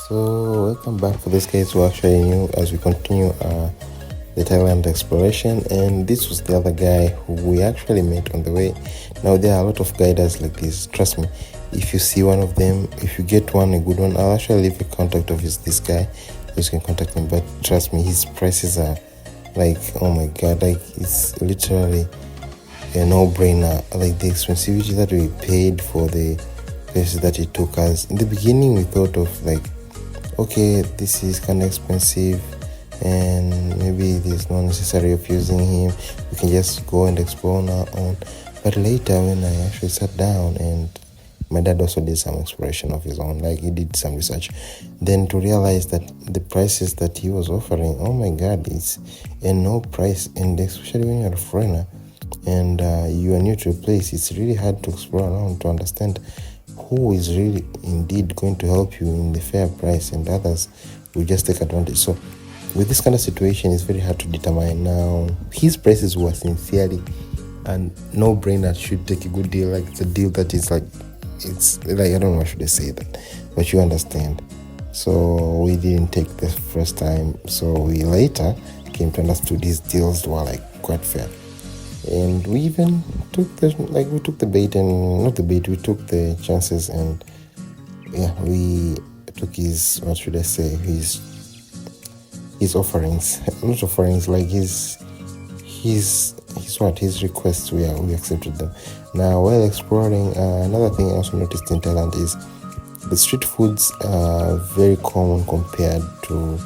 So welcome back for this guys who are actually new as we continue the Thailand exploration, and this was the other guy who we actually met on the way. Now there are a lot of guiders like this, trust me. If you see one of them, if you get one, a good one, I'll actually leave a contact of this guy so you can contact him. But trust me, his prices are like, oh my god, like it's literally a no-brainer. Like the expensivity that we paid for the places that he took us. In the beginning we thought of like, okay, this is kind of expensive and maybe there's no necessary of using him, we can just go and explore on our own. But later when I actually sat down, and my dad also did some exploration of his own, like he did some research, then to realize that the prices that he was offering, oh my god, it's a no price. And especially when you're a foreigner and you are new to a place, it's really hard to explore around to understand who is really indeed going to help you in the fair price, and others will just take advantage. So with this kind of situation, it's very hard to determine. Now his prices were sincerely and no brainer, should take a good deal. Like it's a deal that is like, it's like, I don't know, how should I say that, but you understand. So we didn't take the first time, so we later came to understand these deals were like quite fair. And we even took the bait, and not the bait, we took the chances, and yeah, we took his, what should I say, his offerings, not offerings, like his requests, we accepted them. Now while exploring, another thing I also noticed in Thailand is the street foods are very common compared to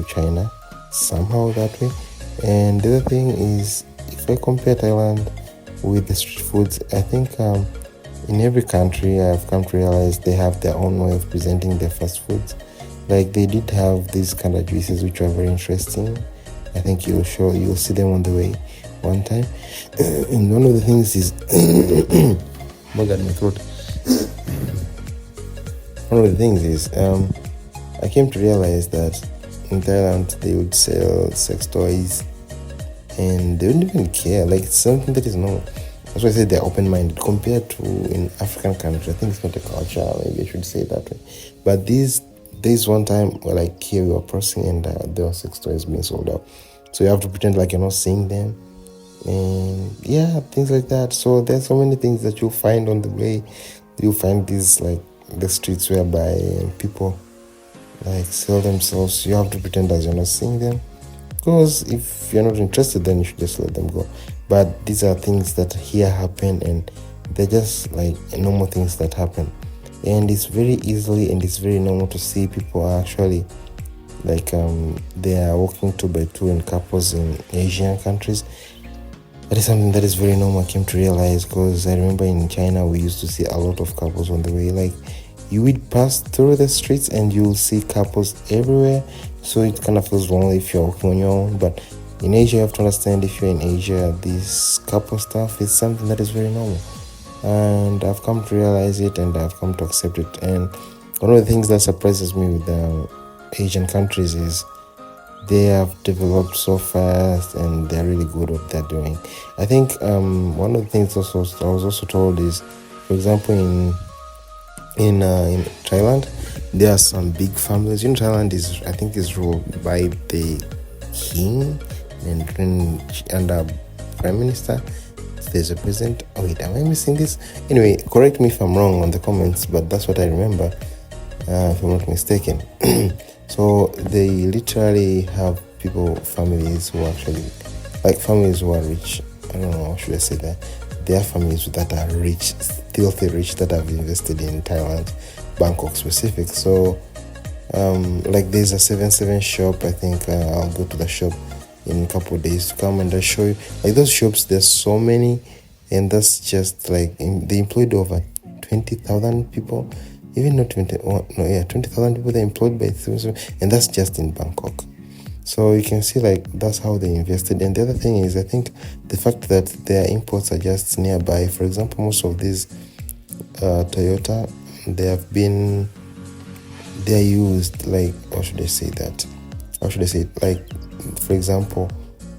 China, somehow that way. And the other thing is, if I compare Thailand with the street foods, I think in every country I've come to realize they have their own way of presenting their fast foods. Like they did have these kind of juices which are very interesting. I think you'll see them on the way one time. And one of the things is oh my god, my throat. One of the things is I came to realize that in Thailand they would sell sex toys and they wouldn't even care. Like it's something that is normal. That's why I say they're open-minded compared to in African countries. I think it's not a culture, maybe I should say it that way. But there's one time where like here we were crossing and there were sex toys being sold out. So you have to pretend like you're not seeing them. And yeah, things like that. So there's so many things that you'll find on the way. You'll find these like the streets whereby people like sell themselves. You have to pretend as you're not seeing them, because if you're not interested, then you should just let them go. But these are things that here happen, and they're just like normal things that happen, and it's very easily and it's very normal to see people actually like they are walking 2x2 in couples in Asian countries. That is something that is very normal, I came to realize, because I remember in China we used to see a lot of couples on the way. Like you would pass through the streets and you'll see couples everywhere, so it kind of feels lonely if you're walking on your own. But in Asia, you have to understand, if you're in Asia, this couple stuff is something that is very normal, and I've come to realize it and I've come to accept it. And one of the things that surprises me with the Asian countries is they have developed so fast and they're really good at what they're doing. I think one of the things also I was also told is, for example, in Thailand, there are some big families. Thailand is ruled by the king and a prime minister. There's a president. Oh wait, am I missing this? Anyway, correct me if I'm wrong on the comments, but that's what I remember, if I'm not mistaken. So they literally have families who actually, like families who are rich. I don't know, how should I say that? There are families that are rich, filthy rich, that have invested in Thailand, Bangkok specific. So like there's a 7-7 shop. I think I'll go to the shop in a couple of days to come and I'll show you. Like those shops, there's so many, and that's just like they employed over 20,000 people. Even not 20,000 people they employed by 7-7, and that's just in Bangkok. So you can see like that's how they invested. And the other thing is, I think the fact that their imports are just nearby. For example, most of these Toyota, they're used, like, how should I say it? Like, for example,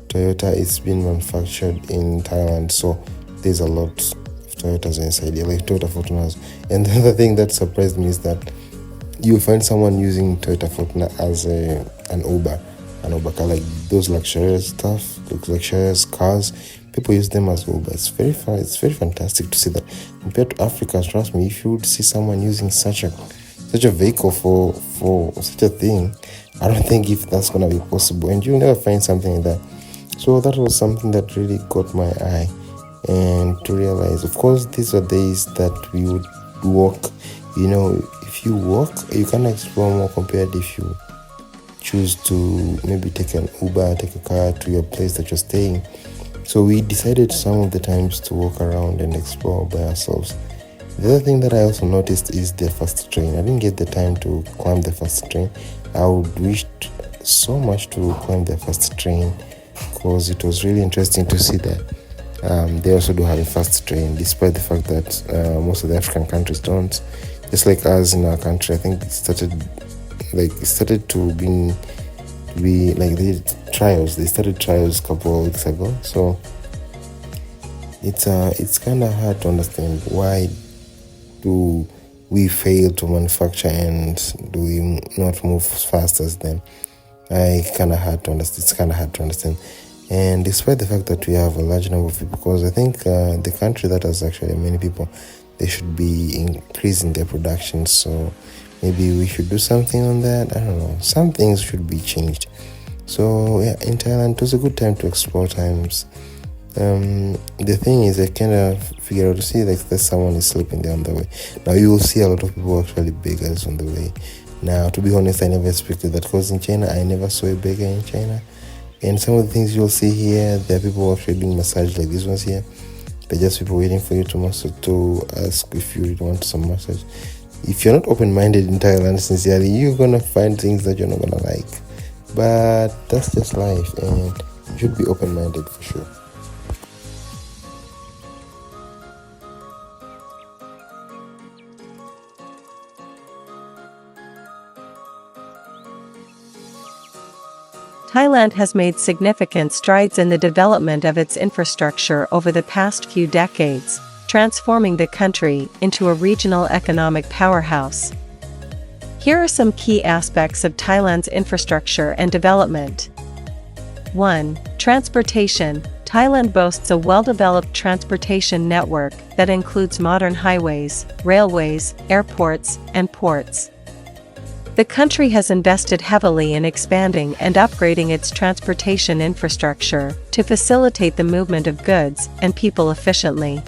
Toyota is being manufactured in Thailand, so there's a lot of Toyotas inside here, like Toyota Fortuners. And the other thing that surprised me is that you'll find someone using Toyota Fortuner as an Uber car, like those luxurious stuff, those luxurious cars. People use them as Uber. It's very fun. It's very fantastic to see that. Compared to Africa, trust me, if you would see someone using such a vehicle for such a thing, I don't think if that's gonna be possible, and you'll never find something like that. So that was something that really caught my eye, and to realize, of course, these are days that we would walk. If you walk, you can explore more compared if you choose to maybe take an Uber, take a car to your place that you're staying. So we decided some of the times to walk around and explore by ourselves. The other thing that I also noticed is the fast train. I didn't get the time to climb the fast train. I would wish so much to climb the fast train, because it was really interesting to see that they also do have a fast train, despite the fact that most of the African countries don't. Just like us in our country, I think it started to be like they started trials a couple of weeks ago. So it's kind of hard to understand, why do we fail to manufacture and do we not move fast as them? It's kind of hard to understand. And despite the fact that we have a large number of people, because I think the country that has actually many people, they should be increasing their production. So maybe we should do something on that. I don't know. Some things should be changed. So yeah, in Thailand, it was a good time to explore times. The thing is, I kind of figure out to see like there's someone is sleeping there on the way. Now you will see a lot of people actually beggars on the way. Now, to be honest, I never expected that, because in China, I never saw a beggar in China. And some of the things you'll see here, there are people actually doing massage like these ones here. They're just people waiting for you to ask if you really want some massage. If you're not open-minded in Thailand, sincerely, you're gonna find things that you're not gonna like. But that's just life, and you should be open-minded for sure. Thailand has made significant strides in the development of its infrastructure over the past few decades, transforming the country into a regional economic powerhouse. Here are some key aspects of Thailand's infrastructure and development. 1. Transportation. Thailand boasts a well-developed transportation network that includes modern highways, railways, airports, and ports. The country has invested heavily in expanding and upgrading its transportation infrastructure to facilitate the movement of goods and people efficiently.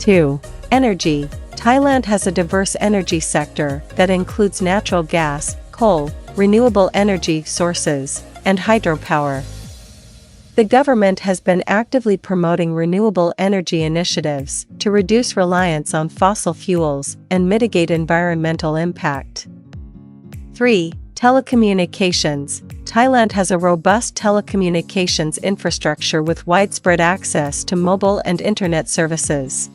2. Energy. Thailand has a diverse energy sector that includes natural gas, coal, renewable energy sources, and hydropower. The government has been actively promoting renewable energy initiatives to reduce reliance on fossil fuels and mitigate environmental impact. 3. Telecommunications. Thailand has a robust telecommunications infrastructure with widespread access to mobile and internet services.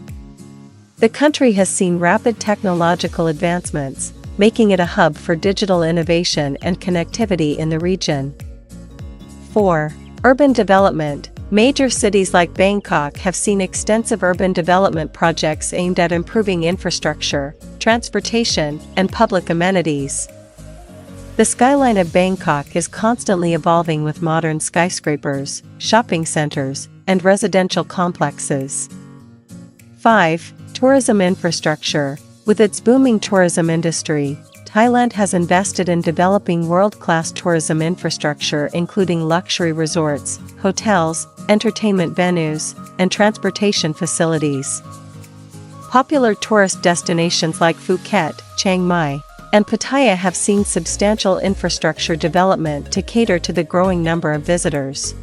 The country has seen rapid technological advancements, making it a hub for digital innovation and connectivity in the region. 4. Urban development. Major cities like Bangkok have seen extensive urban development projects aimed at improving infrastructure, transportation, and public amenities. The skyline of Bangkok is constantly evolving with modern skyscrapers, shopping centers, and residential complexes. 5. Tourism infrastructure. With its booming tourism industry, Thailand has invested in developing world-class tourism infrastructure including luxury resorts, hotels, entertainment venues, and transportation facilities. Popular tourist destinations like Phuket, Chiang Mai, and Pattaya have seen substantial infrastructure development to cater to the growing number of visitors.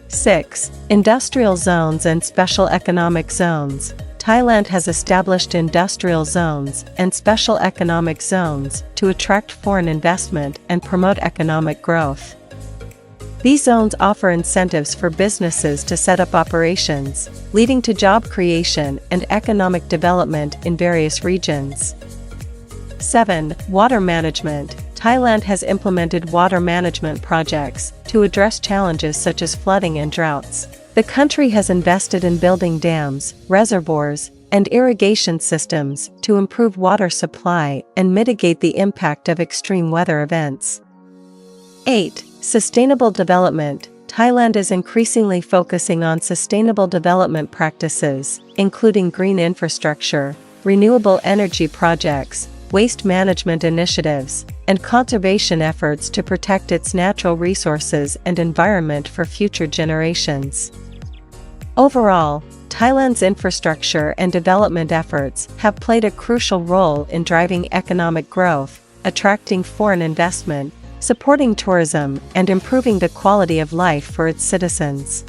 6. Industrial zones and special economic zones. Thailand has established industrial zones and special economic zones to attract foreign investment and promote economic growth. These zones offer incentives for businesses to set up operations, leading to job creation and economic development in various regions. 7. Water management. Thailand has implemented water management projects to address challenges such as flooding and droughts. The country has invested in building dams, reservoirs, and irrigation systems to improve water supply and mitigate the impact of extreme weather events. 8. Sustainable development. Thailand is increasingly focusing on sustainable development practices, including green infrastructure, renewable energy projects, waste management initiatives, and conservation efforts to protect its natural resources and environment for future generations. Overall, Thailand's infrastructure and development efforts have played a crucial role in driving economic growth, attracting foreign investment, supporting tourism, and improving the quality of life for its citizens.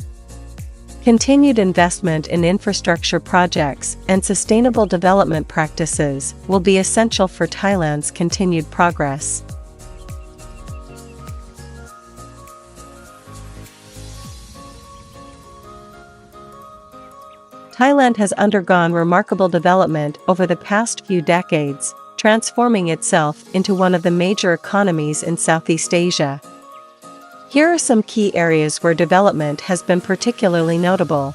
Continued investment in infrastructure projects and sustainable development practices will be essential for Thailand's continued progress. Thailand has undergone remarkable development over the past few decades, transforming itself into one of the major economies in Southeast Asia. Here are some key areas where development has been particularly notable.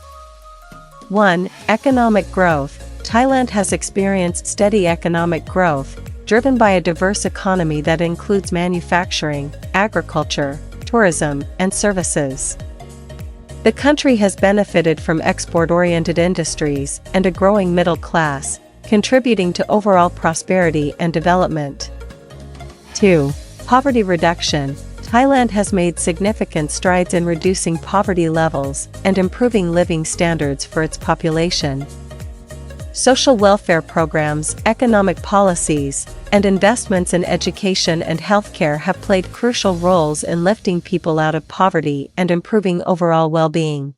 1. Economic growth. Thailand has experienced steady economic growth, driven by a diverse economy that includes manufacturing, agriculture, tourism, and services. The country has benefited from export-oriented industries and a growing middle class, contributing to overall prosperity and development. 2. Poverty reduction. Thailand has made significant strides in reducing poverty levels and improving living standards for its population. Social welfare programs, economic policies, and investments in education and healthcare have played crucial roles in lifting people out of poverty and improving overall well-being.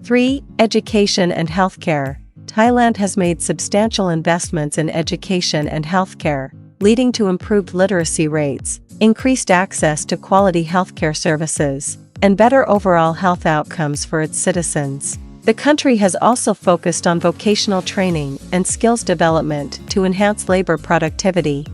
3. Education and healthcare. Thailand has made substantial investments in education and healthcare, leading to improved literacy rates, increased access to quality healthcare services, and better overall health outcomes for its citizens. The country has also focused on vocational training and skills development to enhance labor productivity.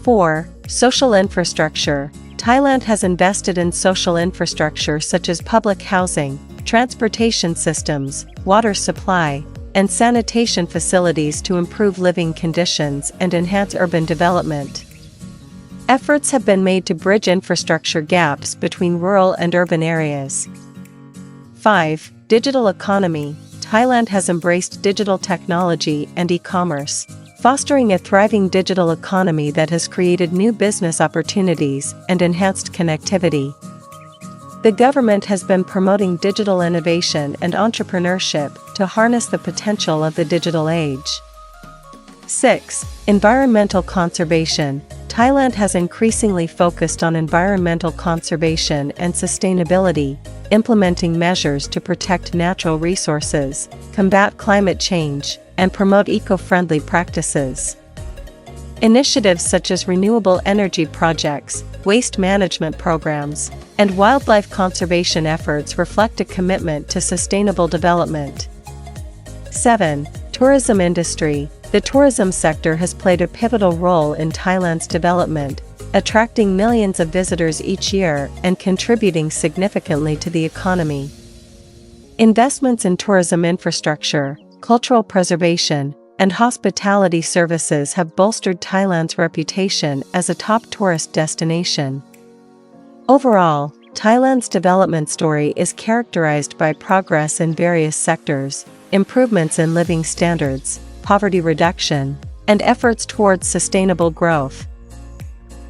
4. Social infrastructure. Thailand has invested in social infrastructure such as public housing, transportation systems, water supply, and sanitation facilities to improve living conditions and enhance urban development. Efforts have been made to bridge infrastructure gaps between rural and urban areas. 5. Digital economy. Thailand has embraced digital technology and e-commerce, fostering a thriving digital economy that has created new business opportunities and enhanced connectivity. The government has been promoting digital innovation and entrepreneurship to harness the potential of the digital age. 6. Environmental conservation. Thailand has increasingly focused on environmental conservation and sustainability, implementing measures to protect natural resources, combat climate change, and promote eco-friendly practices. Initiatives such as renewable energy projects, waste management programs, and wildlife conservation efforts reflect a commitment to sustainable development. 7. Tourism industry. The tourism sector has played a pivotal role in Thailand's development, attracting millions of visitors each year and contributing significantly to the economy. Investments in tourism infrastructure, cultural preservation, and hospitality services have bolstered Thailand's reputation as a top tourist destination. Overall, Thailand's development story is characterized by progress in various sectors, improvements in living standards, poverty reduction, and efforts towards sustainable growth.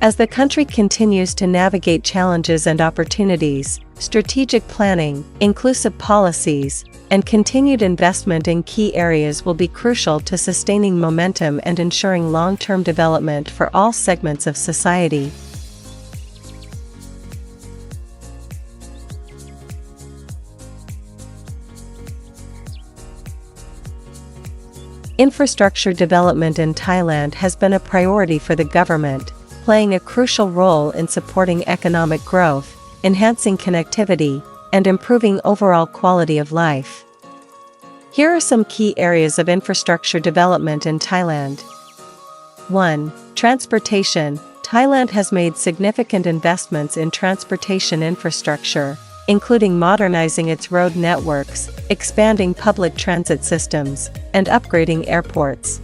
As the country continues to navigate challenges and opportunities, strategic planning, inclusive policies, and continued investment in key areas will be crucial to sustaining momentum and ensuring long-term development for all segments of society. Infrastructure development in Thailand has been a priority for the government, playing a crucial role in supporting economic growth, enhancing connectivity, and improving overall quality of life. Here are some key areas of infrastructure development in Thailand. 1. Transportation. Thailand has made significant investments in transportation infrastructure, including modernizing its road networks, expanding public transit systems, and upgrading airports.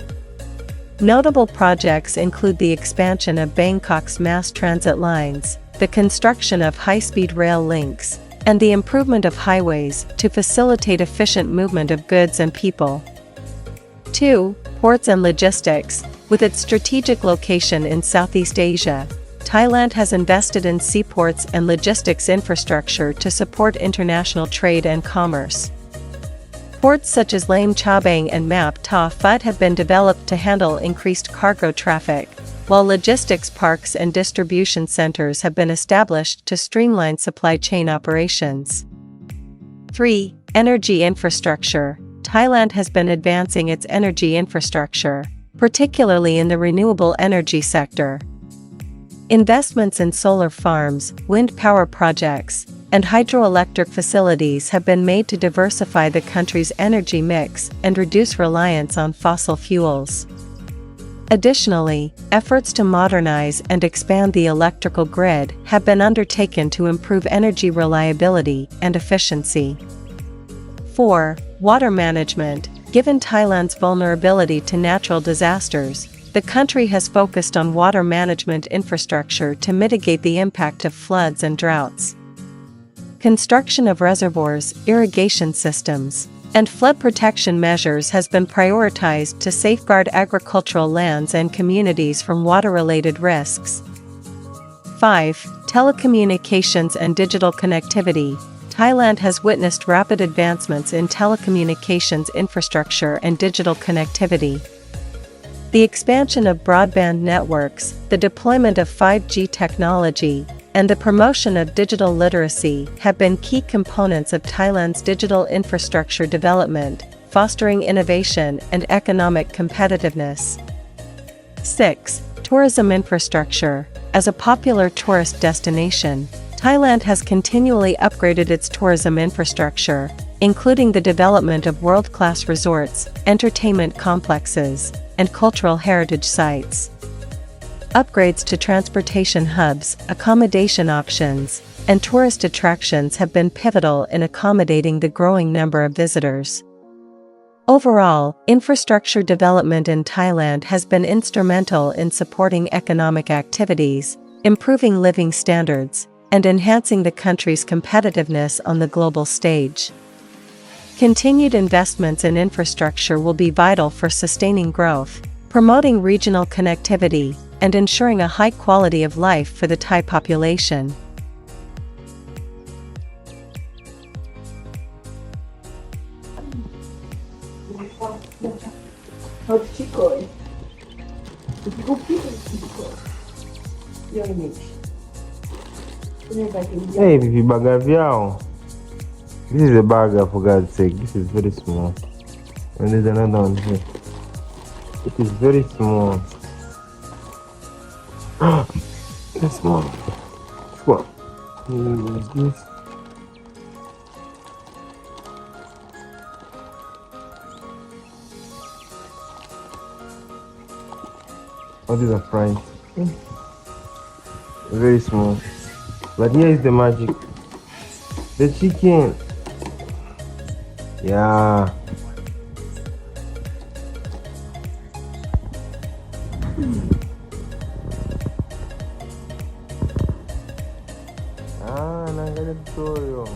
Notable projects include the expansion of Bangkok's mass transit lines, the construction of high-speed rail links, and the improvement of highways to facilitate efficient movement of goods and people. 2. Ports and logistics. With its strategic location in Southeast Asia, Thailand has invested in seaports and logistics infrastructure to support international trade and commerce. Ports such as Lam Chabang and Map Ta Phut have been developed to handle increased cargo traffic, while logistics parks and distribution centers have been established to streamline supply chain operations. 3. Energy infrastructure. Thailand has been advancing its energy infrastructure, particularly in the renewable energy sector. Investments in solar farms, wind power projects, and hydroelectric facilities have been made to diversify the country's energy mix and reduce reliance on fossil fuels. Additionally, efforts to modernize and expand the electrical grid have been undertaken to improve energy reliability and efficiency. 4. Water management. Given Thailand's vulnerability to natural disasters, the country has focused on water management infrastructure to mitigate the impact of floods and droughts. Construction of reservoirs, irrigation systems, and flood protection measures has been prioritized to safeguard agricultural lands and communities from water-related risks. 5. Telecommunications and digital connectivity. Thailand has witnessed rapid advancements in telecommunications infrastructure and digital connectivity. The expansion of broadband networks, the deployment of 5G technology, and the promotion of digital literacy have been key components of Thailand's digital infrastructure development, fostering innovation and economic competitiveness. 6. Tourism infrastructure. As a popular tourist destination, Thailand has continually upgraded its tourism infrastructure, including the development of world-class resorts, entertainment complexes, and cultural heritage sites. Upgrades to transportation hubs, accommodation options, and tourist attractions have been pivotal in accommodating the growing number of visitors. Overall, infrastructure development in Thailand has been instrumental in supporting economic activities, improving living standards, and enhancing the country's competitiveness on the global stage. Continued investments in infrastructure will be vital for sustaining growth, promoting regional connectivity, and ensuring a high quality of life for the Thai population. Hey, if you bag of y'all. This is a burger, for God's sake. This is very small. And there's another one here. It is very small. That's small. What? Is this? Oh, these are fries. Very small. But here is the magic. The chicken. Yeah. Ah, naangalia tutorial.